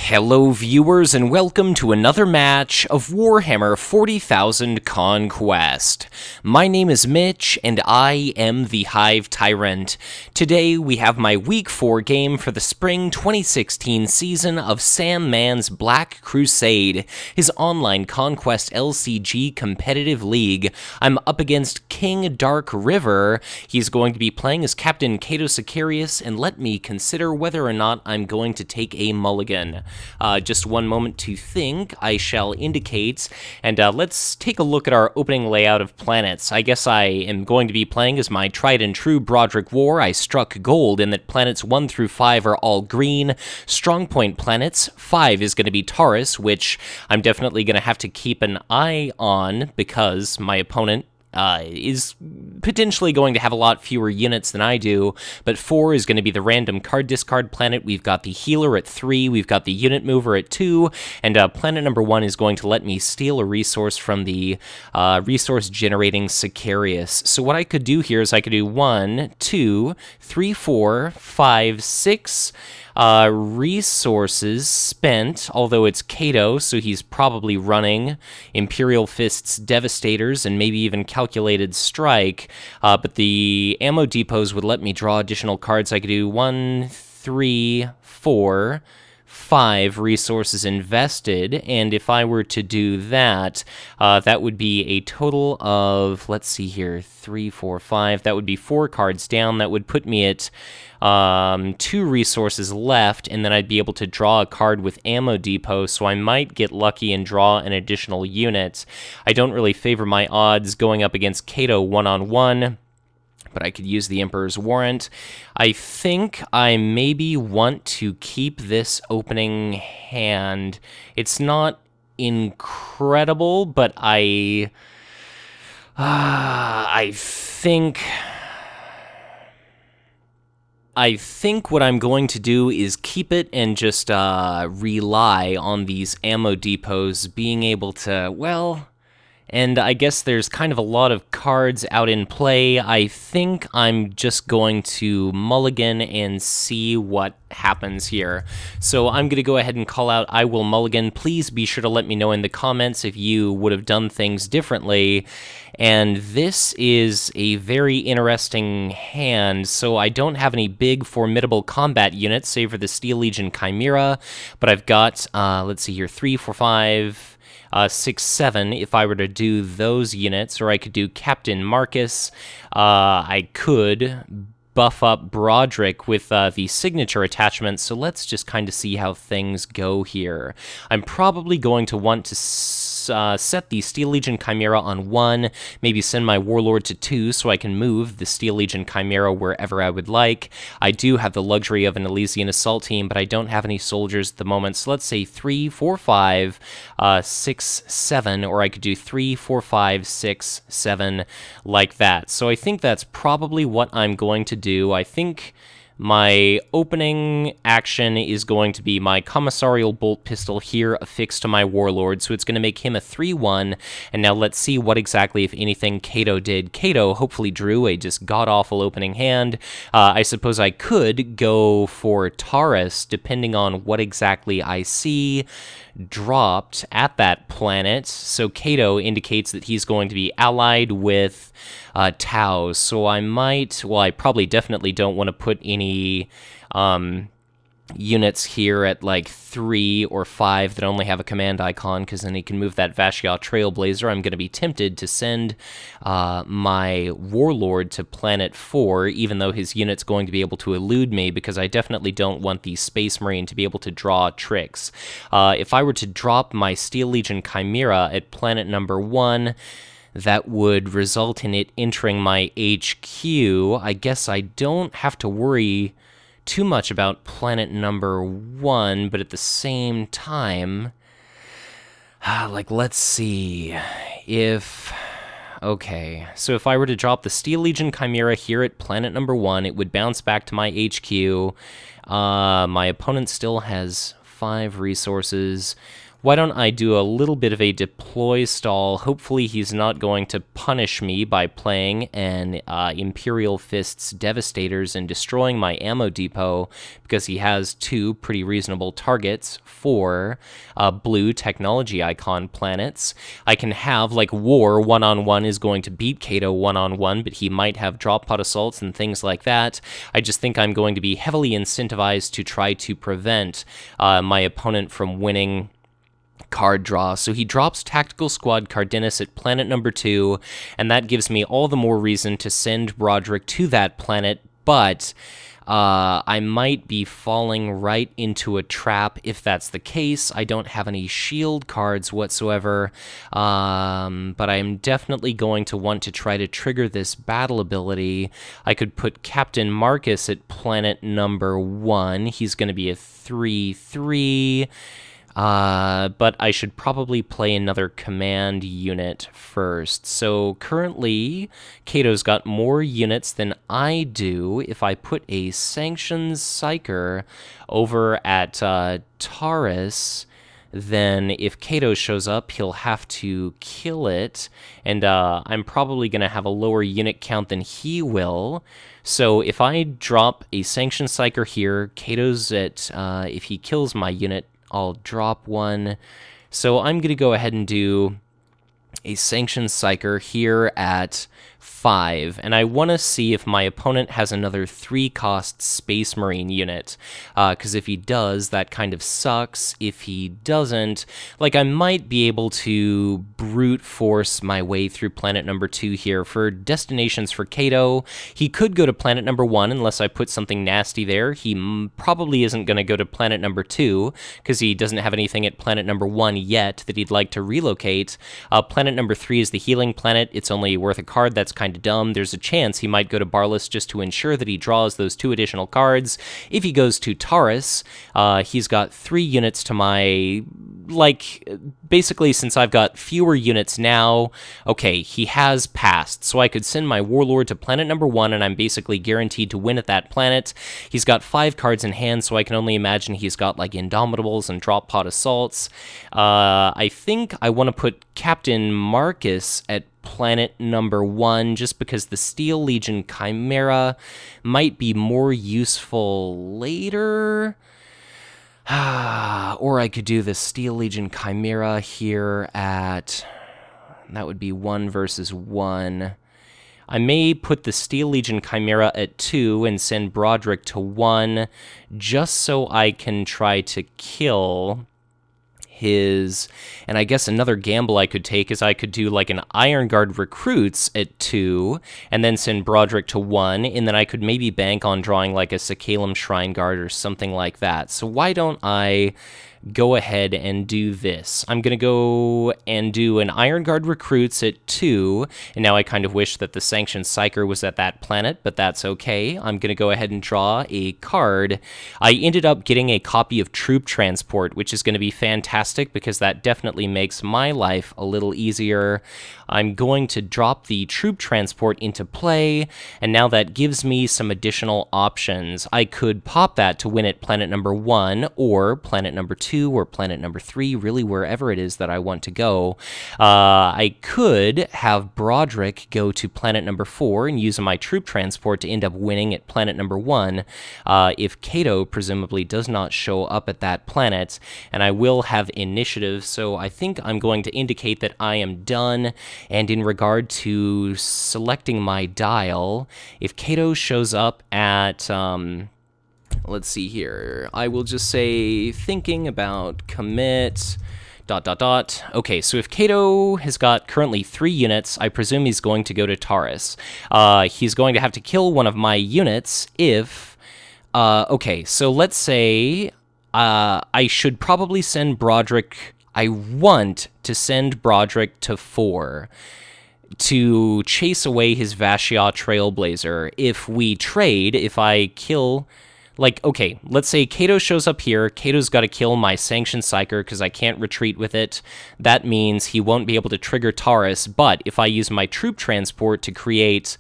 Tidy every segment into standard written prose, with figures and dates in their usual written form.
Hello viewers and welcome to another match of Warhammer 40,000 Conquest. My name is Mitch and I am the Hive Tyrant. Today we have my Week 4 game for the Spring 2016 season of Sam Mann's Black Crusade, his online Conquest LCG competitive league. I'm up against kingdarkriver. He's going to be playing as Captain Cato Sicarius, and let me consider whether or not I'm going to take a mulligan. Just one moment to think, I shall indicate, and let's take a look at our opening layout of planets. I guess I am going to be playing as my tried and true Broderick Worr. I struck gold in that planets 1 through 5 are all green. Strong point planets, 5 is going to be Taurus, which I'm definitely going to have to keep an eye on because my opponent is potentially going to have a lot fewer units than I do, but 4 is going to be the random card discard planet. We've got the healer at 3, we've got the unit mover at 2, and planet number 1 is going to let me steal a resource from the resource generating Sicarius. So what I could do here is I could do 1, 2, 3, 4, 5, 6 resources spent, although it's Cato, so he's probably running Imperial Fist's Devastators and maybe even Calculated Strike, but the ammo depots would let me draw additional cards. I could do 1, 3, 4, 5 resources invested, and if I were to do that, that would be a total of, let's see here, 3, 4, 5, that would be 4 cards down. That would put me at 2 resources left, and then I'd be able to draw a card with ammo depot, so I might get lucky and draw an additional unit. I don't really favor my odds going up against Cato one-on-one, but I could use the Emperor's Warrant. I think I maybe want to keep this opening hand. It's not incredible, but I think what I'm going to do is keep it and just rely on these ammo depots being able to, well, and I guess there's kind of a lot of cards out in play. I think I'm just going to mulligan and see what happens here. So I'm going to go ahead and call out I will mulligan. Please be sure to let me know in the comments if you would have done things differently. And this is a very interesting hand. So I don't have any big formidable combat units, save for the Steel Legion Chimera, but I've got, let's see here, 3, 4, 5... 6, 7, if I were to do those units, or I could do Captain Marcus. I could buff up Broderick with the signature attachment, so let's just kind of see how things go here. I'm probably going to want to set the Steel Legion Chimera on 1, maybe send my Warlord to 2 so I can move the Steel Legion Chimera wherever I would like. I do have the luxury of an Elysian Assault team, but I don't have any soldiers at the moment, so let's say 3, 4, 5, 6, 7, or I could do 3, 4, 5, 6, 7, like that. So I think that's probably what I'm going to do. I think my opening action is going to be my Commissarial Bolt Pistol here affixed to my Warlord, so it's going to make him a 3-1, and now let's see what exactly, if anything, Cato did. Cato hopefully drew a just god-awful opening hand. I suppose I could go for Taurus, depending on what exactly I see dropped at that planet. So Cato indicates that he's going to be allied with Tau, so I might, well, I probably definitely don't want to put any units here at like 3 or 5 that only have a command icon, because then he can move that Vashia Trailblazer. I'm going to be tempted to send my Warlord to Planet 4, even though his unit's going to be able to elude me, because I definitely don't want the Space Marine to be able to draw tricks. If I were to drop my Steel Legion Chimera at planet number 1, that would result in it entering my HQ. I guess I don't have to worry too much about planet number 1, but at the same time, like, let's see, okay, so if I were to drop the Steel Legion Chimera here at planet number 1, it would bounce back to my HQ. My opponent still has 5 resources. why don't I do a little bit of a deploy stall? Hopefully he's not going to punish me by playing an Imperial Fist's Devastators and destroying my ammo depot, because he has two pretty reasonable targets for blue technology icon planets. I can have, like, War one-on-one is going to beat Cato one-on-one, but he might have drop pod assaults and things like that. I just think I'm going to be heavily incentivized to try to prevent my opponent from winning card draw. So he drops Tactical Squad Cardenas at planet number 2, and that gives me all the more reason to send Broderick to that planet, but I might be falling right into a trap if that's the case. I don't have any shield cards whatsoever, but I'm definitely going to want to try to trigger this battle ability. I could put Captain Marcus at planet number 1. He's going to be a 3/3. But I should probably play another command unit first. So currently, Cato's got more units than I do. If I put a Sanctions Psyker over at Taurus, then if Cato shows up, he'll have to kill it, and I'm probably going to have a lower unit count than he will. So if I drop a Sanctions Psyker here, Cato's at, if he kills my unit, I'll drop one. So I'm going to go ahead and do a Sanctions Psyker here at 5, and I want to see if my opponent has another 3-cost Space Marine unit, because if he does, that kind of sucks. If he doesn't, like, I might be able to brute force my way through planet number 2 here. For destinations for Cato, he could go to planet number 1 unless I put something nasty there. He probably isn't going to go to planet number 2 because he doesn't have anything at planet number 1 yet that he'd like to relocate. Planet number 3 is the healing planet. It's only worth a card. That's kind of dumb. There's a chance he might go to Barlas just to ensure that he draws those 2 additional cards. If he goes to Taurus, he's got 3 units to my, like, basically, since I've got fewer units now, okay, he has passed, so I could send my Warlord to planet number 1, and I'm basically guaranteed to win at that planet. He's got 5 cards in hand, so I can only imagine he's got, like, Indomitables and Drop Pod Assaults. I think I want to put Captain Marcus at planet number 1, just because the Steel Legion Chimera might be more useful later. Or I could do the Steel Legion Chimera here at, that would be 1 versus 1. I may put the Steel Legion Chimera at 2 and send Broderick to 1, just so I can try to kill his, and I guess another gamble I could take is I could do like an Iron Guard Recruits at 2, and then send Broderick to 1, and then I could maybe bank on drawing like a Sakalem Shrine Guard or something like that. So why don't I go ahead and do this? I'm going to go and do an Iron Guard Recruits at 2, and now I kind of wish that the Sanctioned Psyker was at that planet, but that's okay. I'm going to go ahead and draw a card. I ended up getting a copy of Troop Transport, which is going to be fantastic because that definitely makes my life a little easier. I'm going to drop the Troop Transport into play, and now that gives me some additional options. I could pop that to win at planet number 1, or planet number 2, or planet number 3, really wherever it is that I want to go. I could have Broderick go to planet number 4 and use my Troop Transport to end up winning at planet number 1, if Cato presumably does not show up at that planet, and I will have initiative, so I think I'm going to indicate that I am done. And in regard to selecting my dial, if Cato shows up at, let's see here, I will just say thinking about commit ... Okay, so if Cato has got currently 3 units, I presume he's going to go to Taurus. He's going to have to kill one of my units if, okay, so let's say I should probably send Broderick. I want to send Broderick to 4 to chase away his Vashia Trailblazer. If we trade, if I kill, like, okay, let's say Cato shows up here. Cato's got to kill my Sanctioned Psyker because I can't retreat with it. That means he won't be able to trigger Taurus, but if I use my Troop Transport to create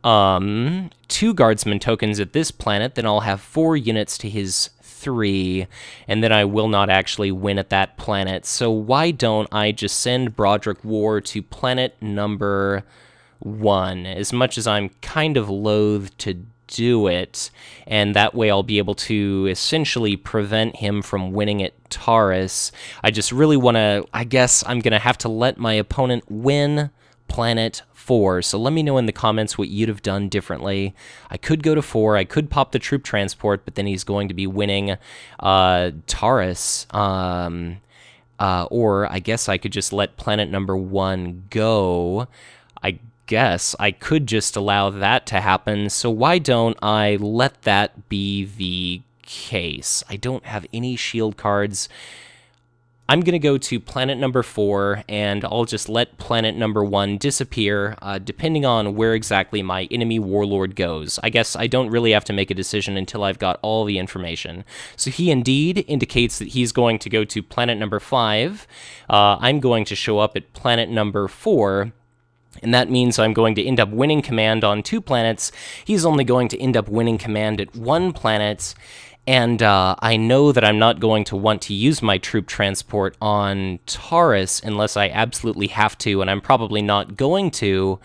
2 Guardsman tokens at this planet, then I'll have 4 units to his 3, and then I will not actually win at that planet. So why don't I just send Broderick Worr to planet number 1, as much as I'm kind of loath to do it, and that way I'll be able to essentially prevent him from winning at Taurus. I just really want to, I guess I'm going to have to let my opponent win planet 4. So let me know in the comments what you'd have done differently. I could go to 4, I could pop the troop transport, but then he's going to be winning Taurus. Or I guess I could just let planet number 1 go. I guess I could just allow that to happen, so why don't I let that be the case? I don't have any shield cards. I'm going to go to planet number 4, and I'll just let planet number 1 disappear, depending on where exactly my enemy Warlord goes. I guess I don't really have to make a decision until I've got all the information. So he indeed indicates that he's going to go to planet number 5. I'm going to show up at planet number 4, and that means I'm going to end up winning command on 2 planets. He's only going to end up winning command at 1 planet, and I know that I'm not going to want to use my troop transport on Taurus unless I absolutely have to, and I'm probably not going to,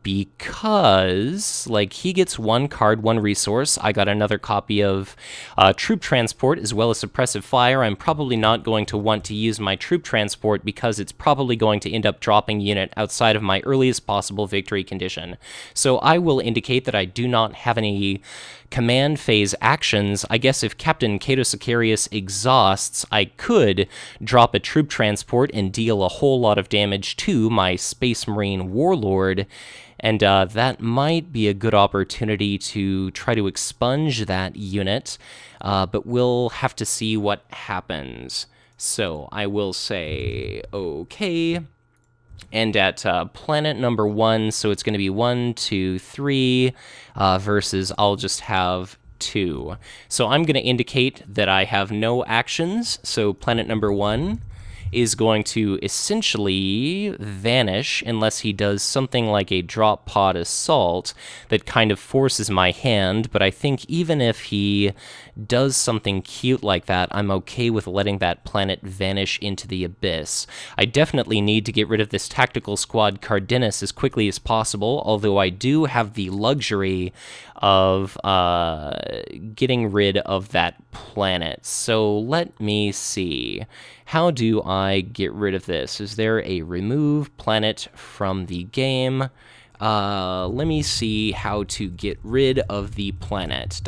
because, like, he gets 1 card, 1 resource. I got another copy of troop transport as well as suppressive fire. I'm probably not going to want to use my troop transport because it's probably going to end up dropping unit outside of my earliest possible victory condition. So I will indicate that I do not have any command phase actions. I guess if Captain Cato Sicarius exhausts, I could drop a troop transport and deal a whole lot of damage to my Space Marine Warlord, and that might be a good opportunity to try to expunge that unit, but we'll have to see what happens. So I will say okay. And at planet number 1, so it's going to be 1, 2, 3, versus I'll just have 2. So I'm going to indicate that I have no actions, so planet number 1 is going to essentially vanish unless he does something like a drop pod assault that kind of forces my hand, but I think even if he does something cute like that, I'm okay with letting that planet vanish into the abyss. I definitely need to get rid of this tactical squad Cardenas as quickly as possible, although I do have the luxury of getting rid of that planet. So let me see. How do I get rid of this? Is there a remove planet from the game? Let me see how to get rid of the planet. ...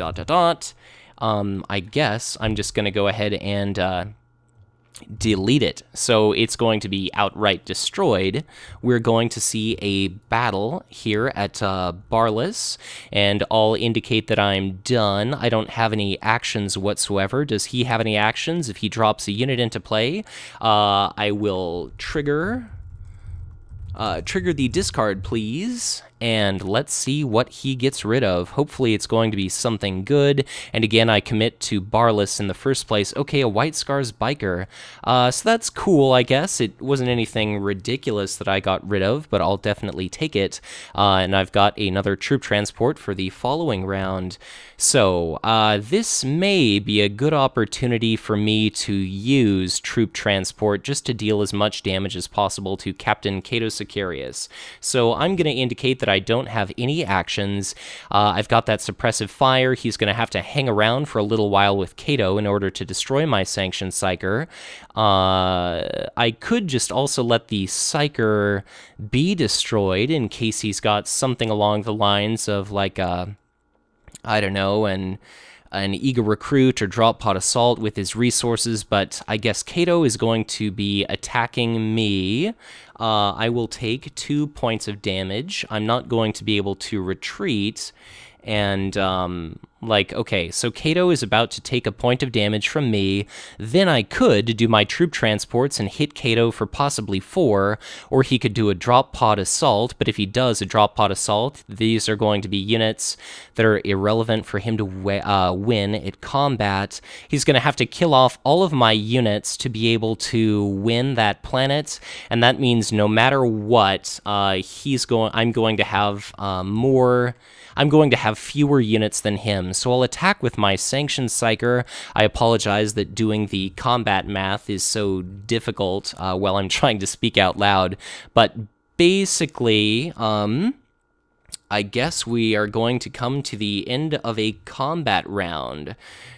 I guess I'm just going to go ahead and delete it. So it's going to be outright destroyed. We're going to see a battle here at Barlas, and I'll indicate that I'm done. I don't have any actions whatsoever. Does he have any actions? If he drops a unit into play, I will trigger the discard, please, and let's see what he gets rid of. Hopefully it's going to be something good, and again, I commit to Barlas in the first place. Okay, a White Scars Biker. So that's cool, I guess. It wasn't anything ridiculous that I got rid of, but I'll definitely take it. And I've got another troop transport for the following round. So, this may be a good opportunity for me to use troop transport just to deal as much damage as possible to Captain Cato Sicarius. So I'm going to indicate that I don't have any actions. I've got that suppressive fire. He's going to have to hang around for a little while with Cato in order to destroy my Sanctioned Psyker. I could just also let the Psyker be destroyed in case he's got something along the lines of, like, I don't know, an eager recruit or drop pod assault with his resources, but I guess Cato is going to be attacking me. I will take 2 points of damage. I'm not going to be able to retreat, and okay, so Cato is about to take a point of damage from me. Then I could do my troop transports and hit Cato for possibly 4, or he could do a drop pod assault, but if he does a drop pod assault, these are going to be units that are irrelevant for him to win at combat. He's going to have to kill off all of my units to be able to win that planet, and that means no matter what, I'm going to have fewer units than him. him. So I'll attack with my Sanctioned Psyker. I apologize that doing the combat math is so difficult while I'm trying to speak out loud, but basically, I guess we are going to come to the end of a combat round.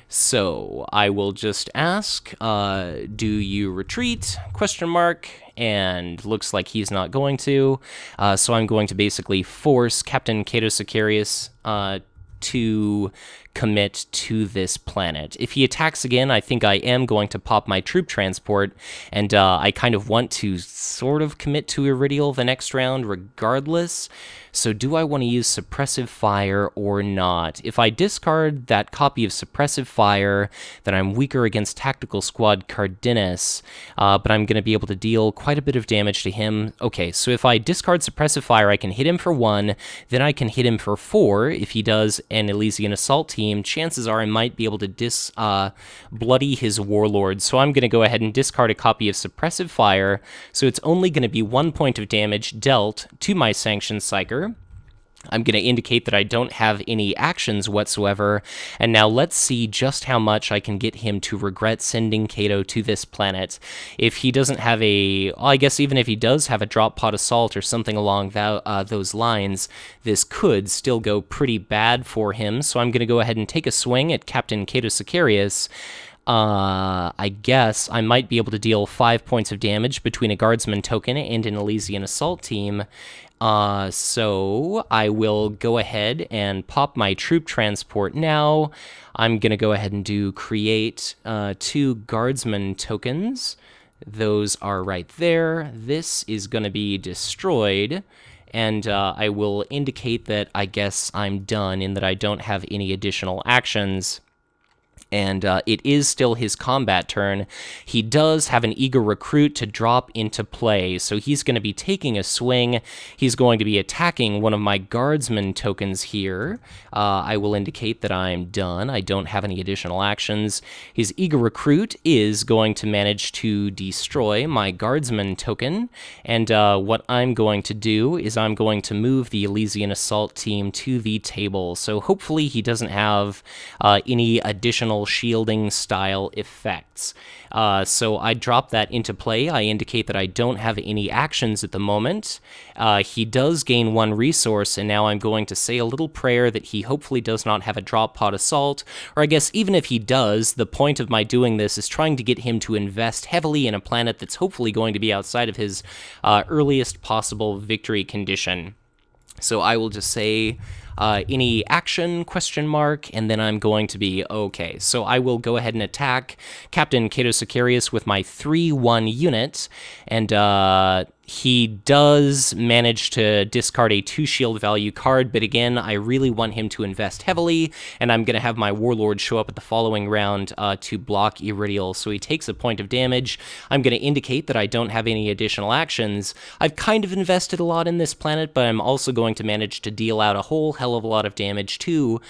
So I will just ask, do you retreat? Question mark. And looks like he's not going to. So I'm going to basically force Captain Cato Sicarius to commit to this planet. If he attacks again, I think I am going to pop my troop transport, and I kind of want to sort of commit to Iridial the next round regardless. So do I want to use Suppressive Fire or not? If I discard that copy of Suppressive Fire, then I'm weaker against Tactical Squad Cardenas, but I'm going to be able to deal quite a bit of damage to him. Okay, so if I discard Suppressive Fire, I can hit him for 1, then I can hit him for 4. If he does an Elysian Assault team, chances are I might be able to bloody his Warlord. So I'm going to go ahead and discard a copy of Suppressive Fire, so it's only going to be 1 point of damage dealt to my Sanctioned Psyker. I'm going to indicate that I don't have any actions whatsoever, and now let's see just how much I can get him to regret sending Cato to this planet. If he doesn't have I guess even if he does have a drop pod assault or something along those lines, this could still go pretty bad for him, so I'm going to go ahead and take a swing at Captain Cato Sicarius. I guess I might be able to deal 5 points of damage between a Guardsman token and an Elysian Assault team. So I will go ahead and pop my troop transport now. I'm going to go ahead and create 2 Guardsman tokens. Those are right there. This is going to be destroyed. And I will indicate that I guess I'm done in that I don't have any additional actions. And it is still his combat turn. He does have an eager recruit to drop into play, so he's going to be taking a swing. He's going to be attacking one of my Guardsman tokens here. I will indicate that I'm done. I don't have any additional actions. His eager recruit is going to manage to destroy my Guardsman token, and what I'm going to do is I'm going to move the Elysian Assault team to the table, so hopefully he doesn't have any additional shielding style effects. So I drop that into play. I indicate that I don't have any actions at the moment. He does gain 1 resource, and now I'm going to say a little prayer that he hopefully does not have a drop pod assault, or I guess even if he does, the point of my doing this is trying to get him to invest heavily in a planet that's hopefully going to be outside of his earliest possible victory condition. So I will just say any action, question mark, and then I'm going to be okay. So I will go ahead and attack Captain Cato Sicarius with my 3/1 unit, and he does manage to discard a 2 shield value card, but again, I really want him to invest heavily, and I'm going to have my Warlord show up at the following round to block Iridial, so he takes a point of damage. I'm going to indicate that I don't have any additional actions. I've kind of invested a lot in this planet, but I'm also going to manage to deal out a whole hell of a lot of damage to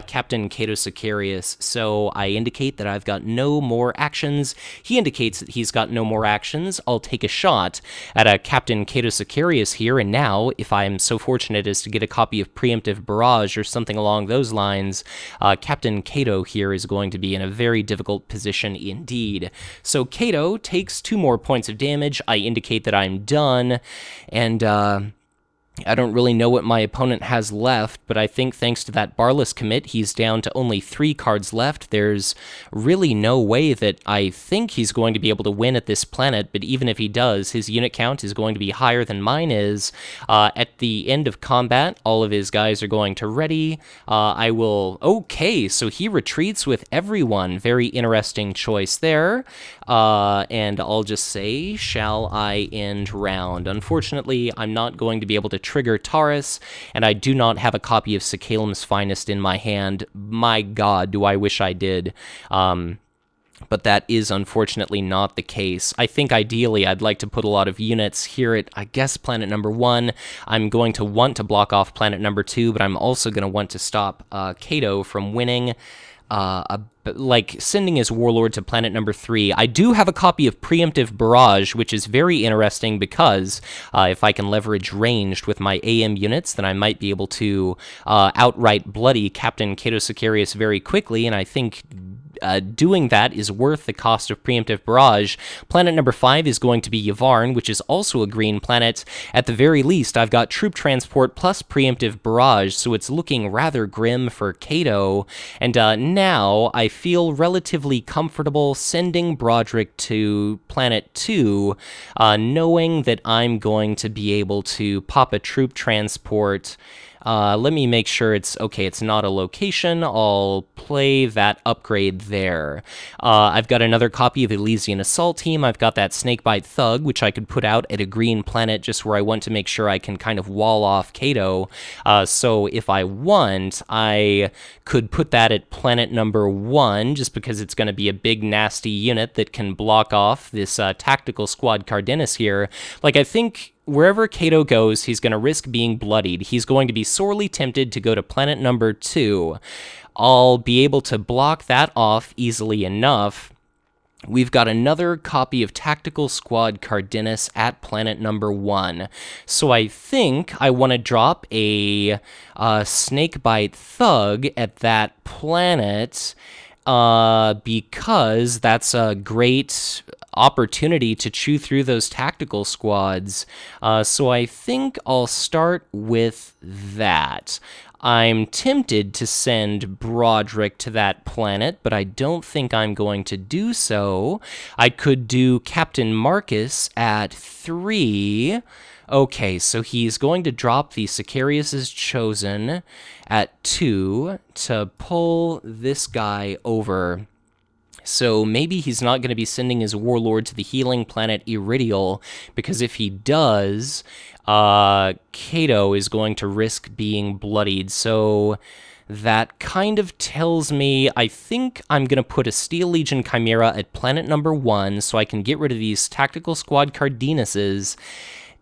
Captain Cato Sicarius, so I indicate that I've got no more actions. He indicates that he's got no more actions. I'll take a shot at a Captain Cato Sicarius here, and now, if I am so fortunate as to get a copy of Preemptive Barrage or something along those lines, Captain Cato here is going to be in a very difficult position indeed. So Cato takes 2 more points of damage. I indicate that I'm done, and I don't really know what my opponent has left, but I think thanks to that Barless commit, he's down to only 3 cards left. There's really no way that I think he's going to be able to win at this planet, but even if he does, his unit count is going to be higher than mine is. At the end of combat, all of his guys are going to ready. I will... Okay, so he retreats with everyone. Very interesting choice there. And I'll just say, shall I end round? Unfortunately, I'm not going to be able to trigger Taurus, and I do not have a copy of Sakalim's Finest in my hand. My god, do I wish I did. But that is unfortunately not the case. I think ideally I'd like to put a lot of units here at, I guess, planet number 1. I'm going to want to block off planet number 2, but I'm also going to want to stop Cato from winning. like sending his Warlord to planet number 3. I do have a copy of Preemptive Barrage, which is very interesting because if I can leverage ranged with my AM units, then I might be able to outright bloody Captain Cato Sicarius very quickly, and I think doing that is worth the cost of Preemptive Barrage. Planet number 5 is going to be Yavvarn, which is also a green planet. At the very least, I've got Troop Transport plus Preemptive Barrage, so it's looking rather grim for Cato. And now I feel relatively comfortable sending Broderick to Planet 2, knowing that I'm going to be able to pop a Troop Transport. Let me make sure it's okay. It's not a location. I'll play that upgrade there. I've got another copy of Elysian Assault Team. I've got that Snakebite Thug, which I could put out at a green planet just where I want to make sure I can kind of wall off Cato. So if I want, I could put that at planet number 1, just because it's going to be a big nasty unit that can block off this tactical squad Cardenas here. Like, I think wherever Cato goes, he's going to risk being bloodied. He's going to be sorely tempted to go to planet number 2. I'll be able to block that off easily enough. We've got another copy of Tactical Squad Cardenas at planet number 1. So I think I want to drop a Snakebite Thug at that planet because that's a great opportunity to chew through those tactical squads. So I think I'll start with that. I'm tempted to send Broderick to that planet, but I don't think I'm going to do so. I could do Captain Marcus at 3. Okay, so he's going to drop the Sicarius' Chosen at 2 to pull this guy over. So maybe he's not going to be sending his Warlord to the healing planet Iridial, because if he does, Cato is going to risk being bloodied. So that kind of tells me I think I'm going to put a Steel Legion Chimera at planet number 1 so I can get rid of these Tactical Squad Cardenases.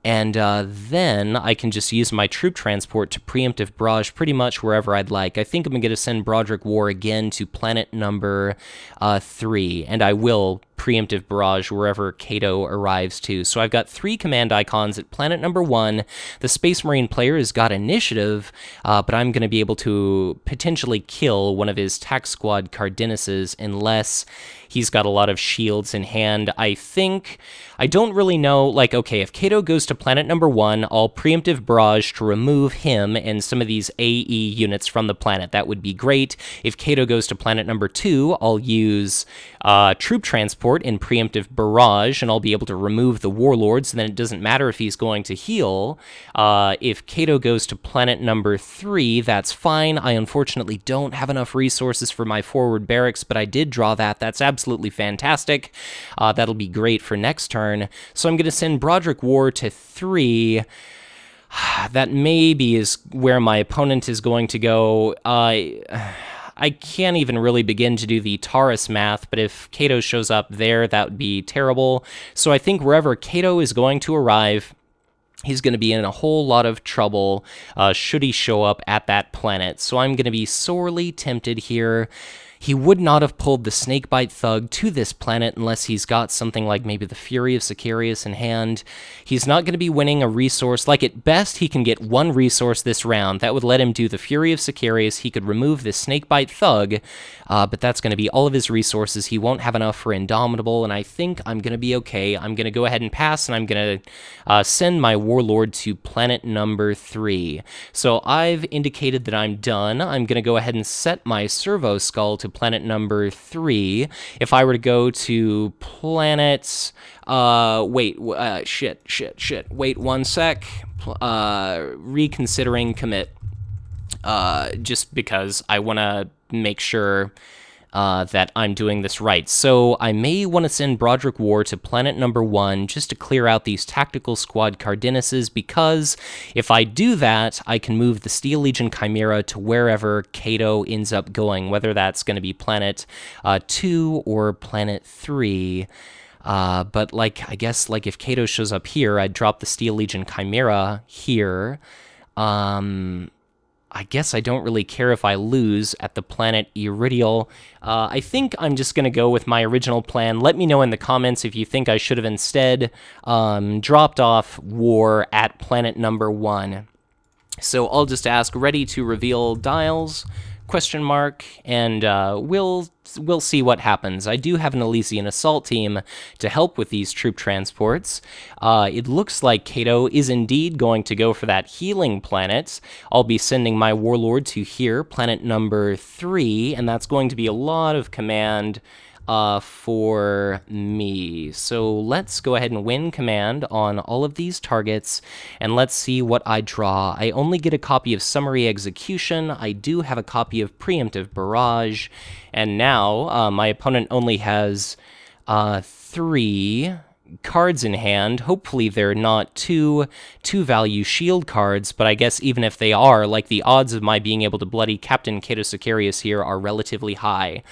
And then I can just use my troop transport to Preemptive Barrage pretty much wherever I'd like. I think I'm going to send Broderick Worr again to planet number 3, and I will Preemptive Barrage wherever Cato arrives to. So I've got 3 command icons at planet number 1. The Space Marine player has got initiative, but I'm going to be able to potentially kill one of his Tac Squad Cardenases unless he's got a lot of shields in hand. I don't really know, like, okay, if Cato goes to planet number 1, I'll Preemptive Barrage to remove him and some of these AE units from the planet. That would be great. If Cato goes to planet number 2, I'll use Troop Transport in Preemptive Barrage, and I'll be able to remove the Warlord, so then it doesn't matter if he's going to heal. If Cato goes to planet number 3, that's fine. I unfortunately don't have enough resources for my forward barracks, but I did draw that. That's absolutely fantastic. That'll be great for next turn. So I'm going to send Broderick Worr to 3. That maybe is where my opponent is going to go. I can't even really begin to do the Taurus math, but if Cato shows up there, that would be terrible. So I think wherever Cato is going to arrive, he's going to be in a whole lot of trouble should he show up at that planet. So I'm going to be sorely tempted here. He would not have pulled the Snakebite Thug to this planet unless he's got something like maybe the Fury of Sicarius in hand. He's not going to be winning a resource. Like, at best, he can get 1 resource this round. That would let him do the Fury of Sicarius. He could remove this Snakebite Thug, but that's going to be all of his resources. He won't have enough for Indomitable, and I think I'm going to be okay. I'm going to go ahead and pass, and I'm going to send my Warlord to planet number 3. So I've indicated that I'm done. I'm going to go ahead and set my Servo Skull to planet number 3. If I were to go to planets, wait 1 sec, reconsidering commit, just because I want to make sure that I'm doing this right. So I may want to send Broderick Worr to planet number 1 just to clear out these Tactical Squad Cardenases, because if I do that, I can move the Steel Legion Chimera to wherever Cato ends up going, whether that's going to be planet 2 or planet 3. But, like, I guess, like, if Cato shows up here, I'd drop the Steel Legion Chimera here. I guess I don't really care if I lose at the planet Iridial. I think I'm just going to go with my original plan. Let me know in the comments if you think I should have instead dropped off War at planet number 1. So I'll just ask, ready to reveal dials? Question mark, and we'll see what happens. I do have an Elysian assault team to help with these troop transports. It looks like Cato is indeed going to go for that healing planet. I'll be sending my Warlord to here, planet number 3, and that's going to be a lot of command for me. So let's go ahead and win command on all of these targets, and let's see what I draw. I only get a copy of Summary Execution. I do have a copy of Preemptive Barrage, and now my opponent only has 3 cards in hand. Hopefully they're not two value shield cards, but I guess even if they are, like, the odds of my being able to bloody Captain Cato Sicarius here are relatively high.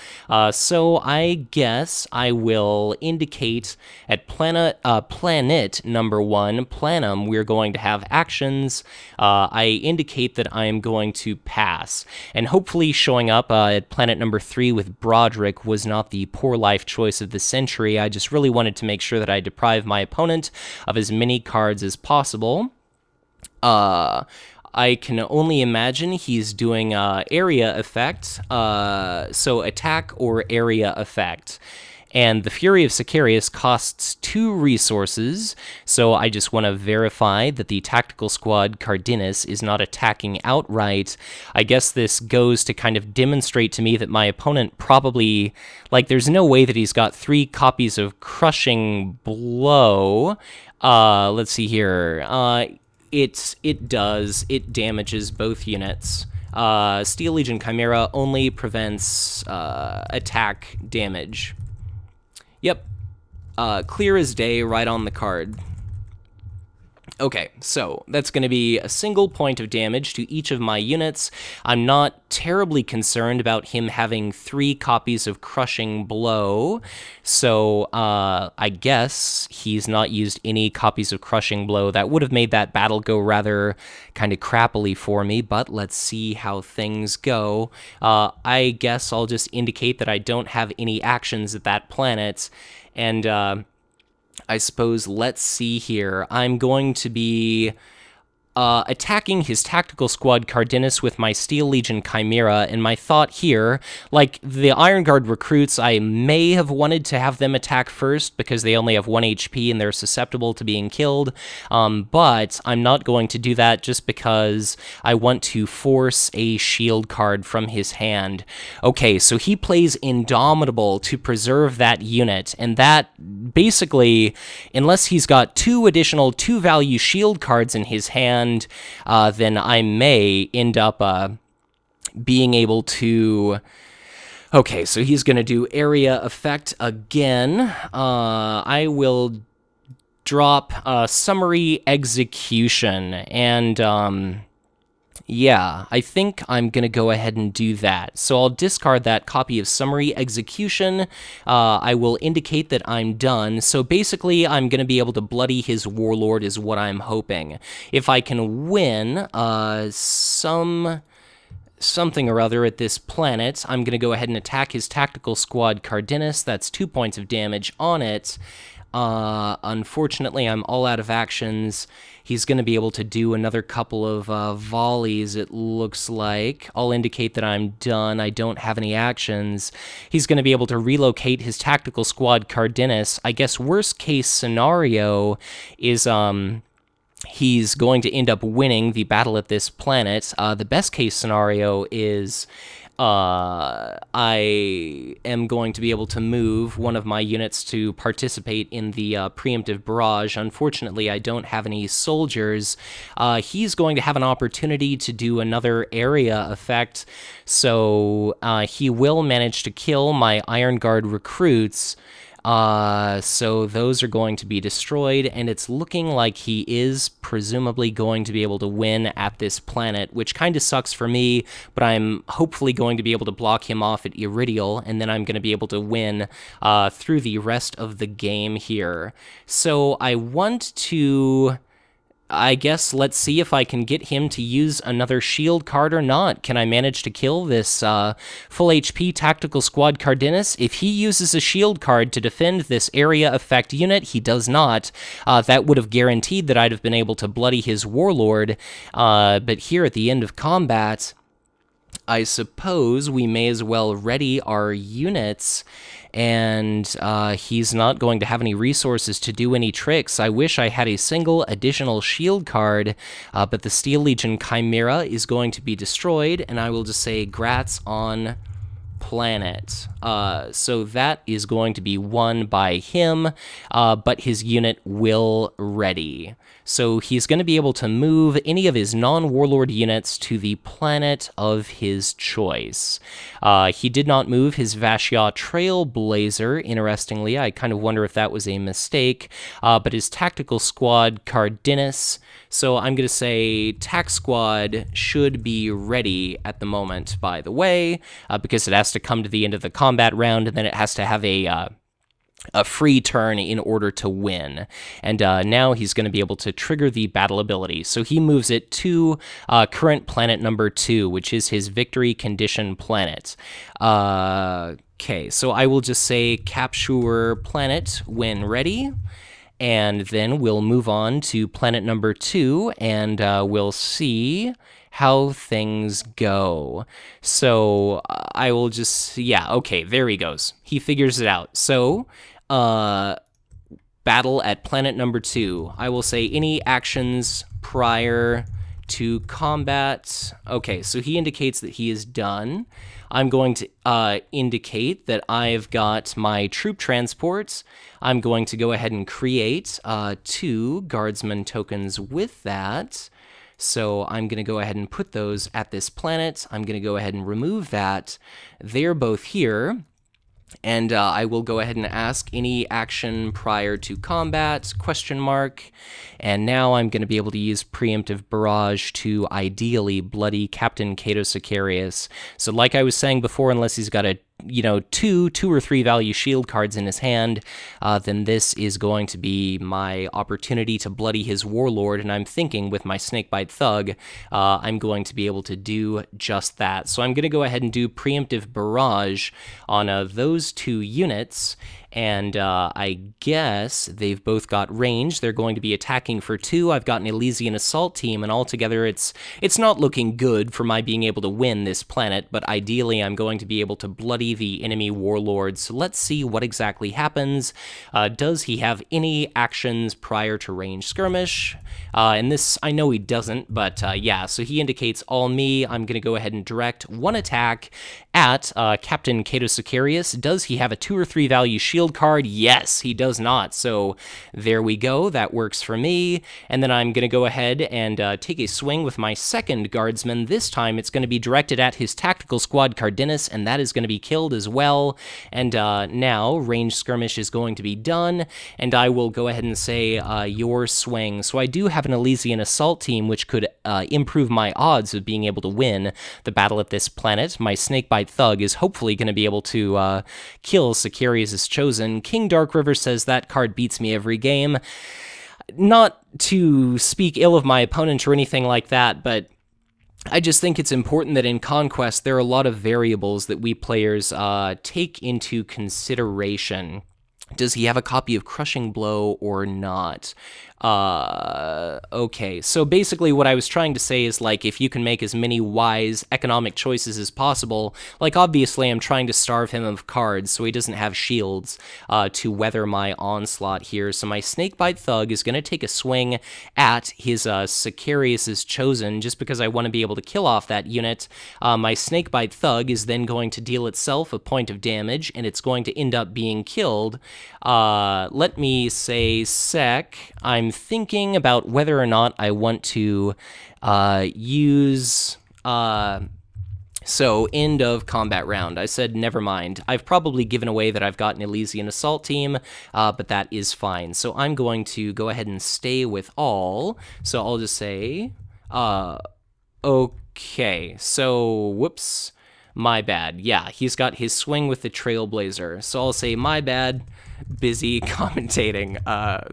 So I guess I will indicate at planet number 1, Planum, we're going to have actions. I indicate that I am going to pass, and hopefully showing up at planet number 3 with Broderick was not the poor life choice of the century. I just really wanted to make sure that I deprive my opponent of as many cards as possible. I can only imagine he's doing area effect, so attack or area effect. And the Fury of Sicarius costs 2 resources, so I just want to verify that the Tactical Squad Cardenas is not attacking outright. I guess this goes to kind of demonstrate to me that my opponent probably, like, there's no way that he's got 3 copies of Crushing Blow. Let's see here. It does. It damages both units. Steel Legion Chimera only prevents attack damage. Yep, clear as day right on the card. Okay, so that's going to be a single point of damage to each of my units. I'm not terribly concerned about him having 3 copies of Crushing Blow, so I guess he's not used any copies of Crushing Blow. That would have made that battle go rather kind of crappily for me, but let's see how things go. I guess I'll just indicate that I don't have any actions at that planet, and I suppose, let's see here. I'm going to be attacking his Tactical Squad Cardenas with my Steel Legion Chimera, and my thought here, like, the Iron Guard recruits, I may have wanted to have them attack first because they only have 1 HP and they're susceptible to being killed, but I'm not going to do that just because I want to force a shield card from his hand. Okay, so he plays Indomitable to preserve that unit, and that basically, unless he's got 2 additional 2-value shield cards in his hand, then I may end up being able to... Okay, so he's going to do area effect again. I will drop Summary Execution, and yeah, I think I'm going to go ahead and do that. So I'll discard that copy of Summary Execution. I will indicate that I'm done. So basically, I'm going to be able to bloody his Warlord is what I'm hoping. If I can win something or other at this planet, I'm going to go ahead and attack his Tactical Squad Cardenas. That's 2 points of damage on it. Unfortunately, I'm all out of actions. He's going to be able to do another couple of volleys, it looks like. I'll indicate that I'm done. I don't have any actions. He's going to be able to relocate his Tactical Squad Cardenas. I guess worst case scenario is he's going to end up winning the battle at this planet. The best case scenario is I am going to be able to move one of my units to participate in the preemptive barrage. Unfortunately, I don't have any soldiers. He's going to have an opportunity to do another area effect, so he will manage to kill my Iron Guard recruits. So those are going to be destroyed, and it's looking like he is presumably going to be able to win at this planet, which kind of sucks for me, but I'm hopefully going to be able to block him off at Iridial, and then I'm going to be able to win through the rest of the game here. So I want to I guess let's see if I can get him to use another shield card or not. Can I manage to kill this full HP Tactical Squad Cardenas? If he uses a shield card to defend this area effect unit, he does not. That would have guaranteed that I'd have been able to bloody his Warlord. But here at the end of combat, I suppose we may as well ready our units, and he's not going to have any resources to do any tricks. I wish I had a single additional shield card, but the Steel Legion Chimera is going to be destroyed, and I will just say grats on planet. So that is going to be won by him, but his unit will ready. So he's going to be able to move any of his non-Warlord units to the planet of his choice. He did not move his Vashya Trailblazer, interestingly. I kind of wonder if that was a mistake, but his Tactical Squad Cardenas. So I'm going to say Tac Squad should be ready at the moment, by the way, because it has to come to the end of the combat round, and then it has to have a free turn in order to win. And now he's going to be able to trigger the battle ability. So he moves it to current planet number 2, which is his victory condition planet. Okay, so I will just say capture planet when ready. And then we'll move on to planet number 2, and we'll see how things go. So I will just, yeah, okay, there he goes. He figures it out. So, battle at planet number 2. I will say any actions prior to combat. Okay, so he indicates that he is done. I'm going to indicate that I've got my troop transports. I'm going to go ahead and create 2 guardsman tokens with that. So I'm going to go ahead and put those at this planet. I'm going to go ahead and remove that. They're both here. And I will go ahead and ask any action prior to combat, question mark. And now I'm going to be able to use preemptive barrage to ideally bloody Captain Cato Sicarius. So like I was saying before, unless he's got a two or three value shield cards in his hand, then this is going to be my opportunity to bloody his Warlord, and I'm thinking with my Snakebite Thug, I'm going to be able to do just that. So I'm going to go ahead and do Preemptive Barrage on those 2 units, and I guess they've both got range. They're going to be attacking for 2. I've got an Elysian Assault team, and altogether it's not looking good for my being able to win this planet, but ideally I'm going to be able to bloody the enemy Warlord. So let's see what exactly happens. Does he have any actions prior to range skirmish? And this, I know he doesn't, but yeah, so he indicates all me. I'm going to go ahead and direct 1 attack at Captain Cato Sicarius. Does he have a 2 or 3 value shield card? Yes, he does not. So there we go. That works for me. And then I'm going to go ahead and take a swing with my second guardsman. This time it's going to be directed at his Tactical Squad Cardenas, and that is going to be killed as well. And now range skirmish is going to be done, and I will go ahead and say your swing. So I do have an Elysian Assault team, which could improve my odds of being able to win the battle at this planet. My Snakebite Thug is hopefully going to be able to kill Sicarius' Chosen. Kingdarkriver says that card beats me every game. Not to speak ill of my opponent or anything like that, but I just think it's important that in Conquest there are a lot of variables that we players take into consideration. Does he have a copy of Crushing Blow or not? Okay, so basically what I was trying to say is, like, if you can make as many wise economic choices as possible, like, obviously I'm trying to starve him of cards so he doesn't have shields to weather my onslaught here. So my Snakebite Thug is going to take a swing at his Sicarius' Chosen, just because I want to be able to kill off that unit. My Snakebite Thug is then going to deal itself a point of damage, and it's going to end up being killed. Let me say sec. I'm thinking about whether or not I want to use... So, end of combat round. I said, never mind. I've probably given away that I've got an Elysian Assault team, but that is fine. So I'm going to go ahead and stay with all. So I'll just say, okay. So, whoops. My bad. Yeah, he's got his swing with the Trailblazer. So I'll say, my bad. busy commentating,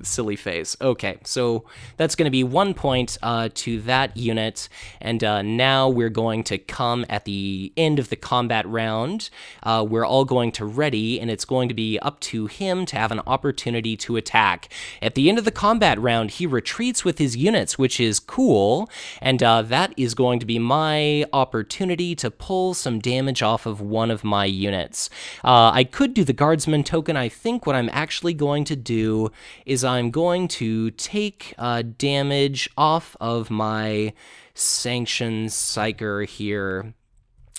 silly face. Okay, so that's going to be 1 point to that unit, and now we're going to come at the end of the combat round. We're all going to ready, and it's going to be up to him to have an opportunity to attack. At the end of the combat round, he retreats with his units, which is cool, and that is going to be my opportunity to pull some damage off of one of my units. I could do the guardsman token. I think what I'm actually going to do is I'm going to take damage off of my sanctions psyker here.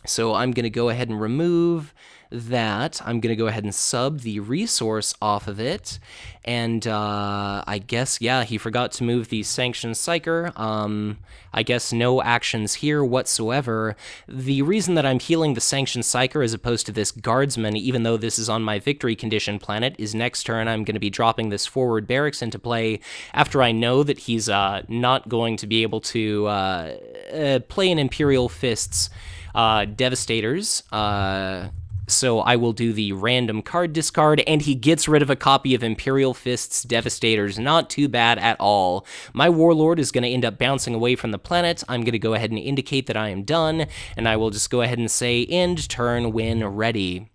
So I'm going to go ahead and remove that. I'm going to go ahead and sub the resource off of it. And I guess, yeah, he forgot to move the sanctions psyker. I guess no actions here whatsoever. The reason that I'm healing the sanctions psyker as opposed to this guardsman, even though this is on my victory condition planet, is next turn I'm going to be dropping this forward barracks into play after I know that he's not going to be able to play an Imperial Fists Devastators. So I will do the random card discard, and he gets rid of a copy of Imperial Fists Devastators. Not too bad at all. My Warlord is going to end up bouncing away from the planet. I'm going to go ahead and indicate that I am done, and I will just go ahead and say end turn when ready.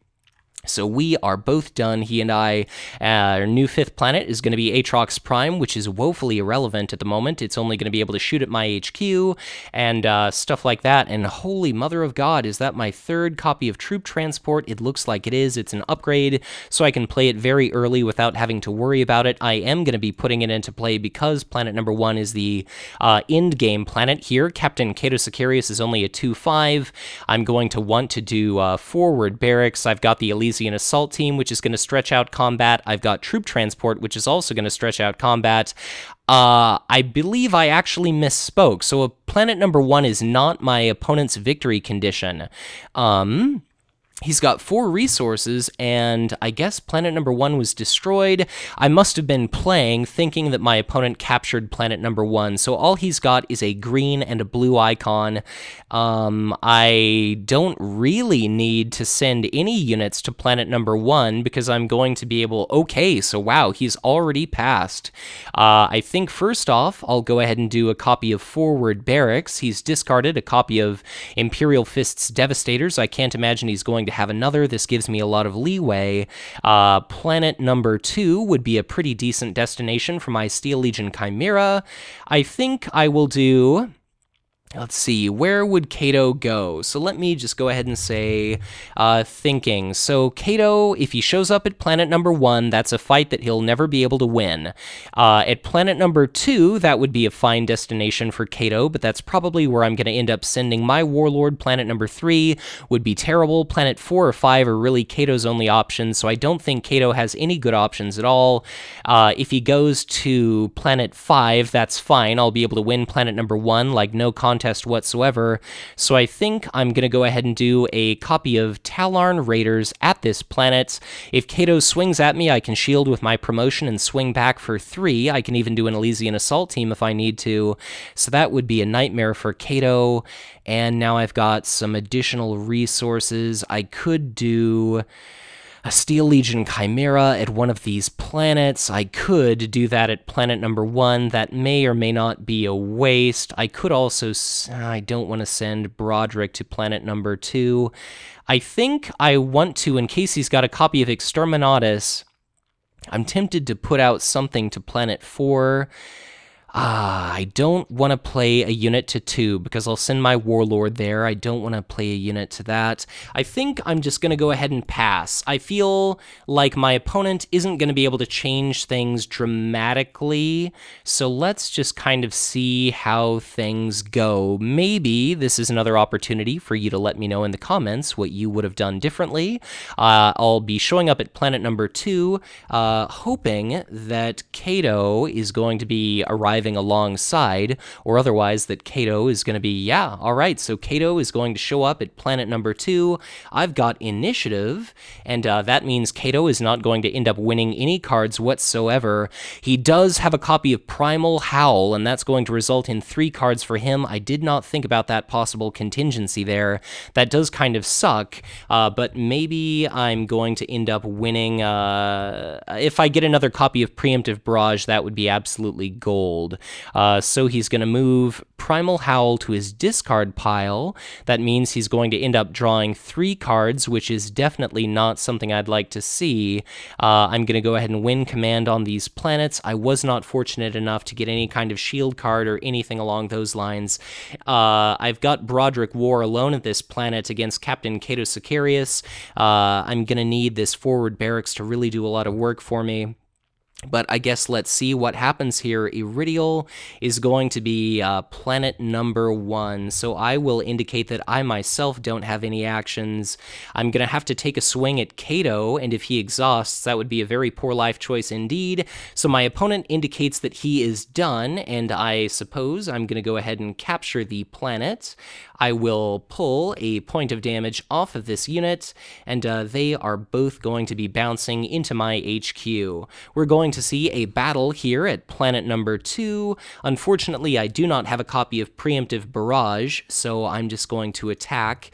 So we are both done. He and I, our new 5th planet is going to be Aatrox Prime, which is woefully irrelevant at the moment. It's only going to be able to shoot at my HQ and stuff like that. And holy mother of God, is that my 3rd copy of Troop Transport? It looks like it is. It's an upgrade, so I can play it very early without having to worry about it. I am going to be putting it into play because planet number 1 is the end game planet here. Captain Cato Sicarius is only a 2/5. I'm going to want to do forward barracks. I've got the Elysian Assault Team, which is going to stretch out combat. I've got Troop Transport, which is also going to stretch out combat. I believe I actually misspoke. So planet number 1 is not my opponent's victory condition. He's got 4 resources, and I guess planet number 1 was destroyed. I must have been playing thinking that my opponent captured planet number 1, so all he's got is a green and a blue icon. I don't really need to send any units to planet number 1 because I'm going to be able... Okay, so wow, he's already passed. I think first off, I'll go ahead and do a copy of Forward Barracks. He's discarded a copy of Imperial Fists Devastators. I can't imagine he's going to have another. This gives me a lot of leeway. Planet number 2 would be a pretty decent destination for my Steel Legion Chimera. I think I will do... Let's see, where would Cato go? So let me just go ahead and say thinking. So Cato, if he shows up at planet number 1, that's a fight that he'll never be able to win. At planet number 2, that would be a fine destination for Cato, but that's probably where I'm going to end up sending my Warlord. Planet number 3 would be terrible. Planet 4 or 5 are really Cato's only options, so I don't think Cato has any good options at all. If he goes to planet 5, that's fine. I'll be able to win planet number 1, like no contest whatsoever. So I think I'm going to go ahead and do a copy of Talarn Raiders at this planet. If Cato swings at me, I can shield with my promotion and swing back for 3. I can even do an Elysian Assault Team if I need to. So that would be a nightmare for Cato. And now I've got some additional resources. I could do a Steel Legion Chimera at one of these planets. I could do that at planet number 1. That may or may not be a waste. I could also... I don't want to send Broderick to planet number 2. I think I want to, in case he's got a copy of Exterminatus, I'm tempted to put out something to planet 4. I don't want to play a unit to 2 because I'll send my Warlord there. I don't want to play a unit to that. I think I'm just going to go ahead and pass. I feel like my opponent isn't going to be able to change things dramatically, so let's just kind of see how things go. Maybe this is another opportunity for you to let me know in the comments what you would have done differently. I'll be showing up at planet number 2, hoping that Cato is going to be arriving arriving alongside, or otherwise that Cato is going to be, yeah, all right, so Cato is going to show up at planet number 2. I've got initiative, and that means Cato is not going to end up winning any cards whatsoever. He does have a copy of Primal Howl, and that's going to result in 3 cards for him. I did not think about that possible contingency there. That does kind of suck, but maybe I'm going to end up winning. If I get another copy of Preemptive Barrage, that would be absolutely gold. So he's going to move Primal Howl to his discard pile. That means he's going to end up drawing 3 cards, which is definitely not something I'd like to see. I'm going to go ahead and win command on these planets. I was not fortunate enough to get any kind of shield card or anything along those lines. I've got Broderick Worr alone at this planet against Captain Cato Sicarius. I'm going to need this forward barracks to really do a lot of work for me. But I guess let's see what happens here. Iridial is going to be planet number 1, so I will indicate that I myself don't have any actions. I'm going to have to take a swing at Cato, and if he exhausts, that would be a very poor life choice indeed. So my opponent indicates that he is done, and I suppose I'm going to go ahead and capture the planet. I will pull a point of damage off of this unit, and they are both going to be bouncing into my HQ. We're going to see a battle here at planet number 2. Unfortunately, I do not have a copy of Preemptive Barrage, so I'm just going to attack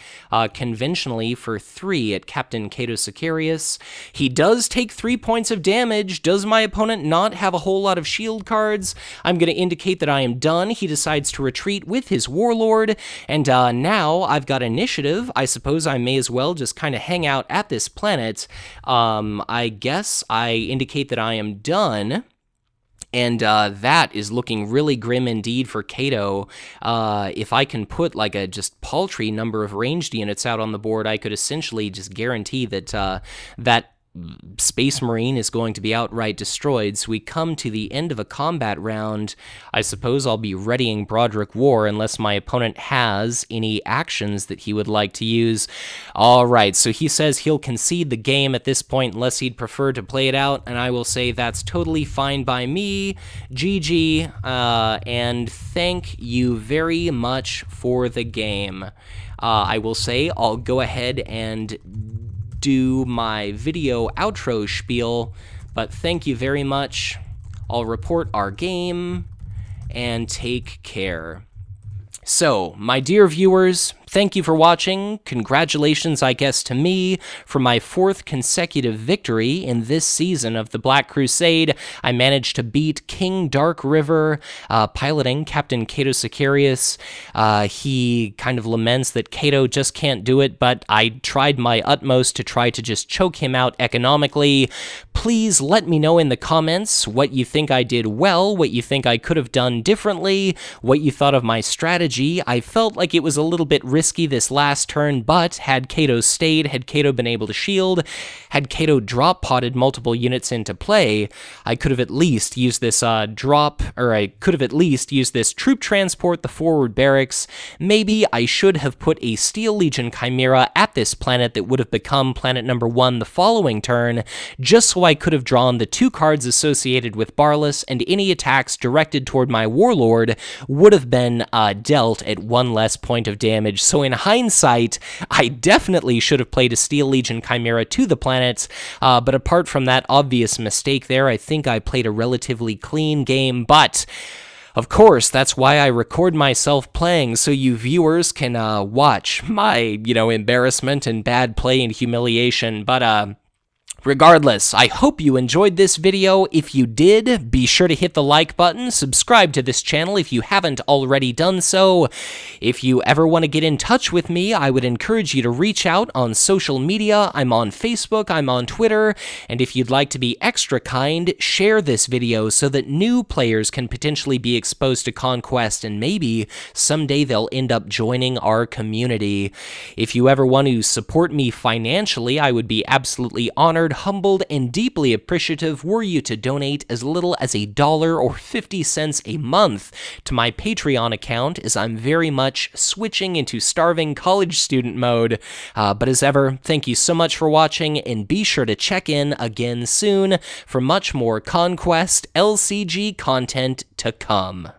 conventionally for 3 at Captain Cato Sicarius. He does take 3 points of damage. Does my opponent not have a whole lot of shield cards? I'm going to indicate that I am done. He decides to retreat with his Warlord, and now I've got initiative. I suppose I may as well just kind of hang out at this planet. I guess I indicate that I am done. And that is looking really grim indeed for Cato. If I can put like a just paltry number of ranged units out on the board, I could essentially just guarantee that that Space Marine is going to be outright destroyed. So we come to the end of a combat round. I suppose I'll be readying Broderick Worr unless my opponent has any actions that he would like to use. All right, so he says he'll concede the game at this point unless he'd prefer to play it out, and I will say that's totally fine by me. GG, and thank you very much for the game. I will say I'll go ahead and do my video outro spiel, but thank you very much. I'll report our game, and take care. So, my dear viewers, thank you for watching. Congratulations, I guess, to me for my 4th consecutive victory in this season of the Black Crusade. I managed to beat kingdarkriver, piloting Captain Cato Sicarius. He kind of laments that Cato just can't do it, but I tried my utmost to try to just choke him out economically. Please let me know in the comments what you think I did well, what you think I could have done differently, what you thought of my strategy. I felt like it was a little bit risky this last turn, but had Cato stayed, had Cato been able to shield, had Cato drop-potted multiple units into play, I could have at least used this I could have at least used this troop transport, the forward barracks. Maybe I should have put a Steel Legion Chimera at this planet that would have become planet number 1 the following turn, just so I could have drawn the 2 cards associated with Barlas, and any attacks directed toward my Warlord would have been dealt at 1 less point of damage. So in hindsight, I definitely should have played a Steel Legion Chimera to the planets, but apart from that obvious mistake there, I think I played a relatively clean game, but of course, that's why I record myself playing, so you viewers can watch my, embarrassment and bad play and humiliation, but regardless, I hope you enjoyed this video. If you did, be sure to hit the like button, subscribe to this channel if you haven't already done so. If you ever want to get in touch with me, I would encourage you to reach out on social media. I'm on Facebook, I'm on Twitter, and if you'd like to be extra kind, share this video so that new players can potentially be exposed to Conquest, and maybe someday they'll end up joining our community. If you ever want to support me financially, I would be absolutely honored. honored, humbled, and deeply appreciative were you to donate as little as $1 or 50 cents a month to my Patreon account, as I'm very much switching into starving college student mode. But as ever, thank you so much for watching, and be sure to check in again soon for much more Conquest LCG content to come.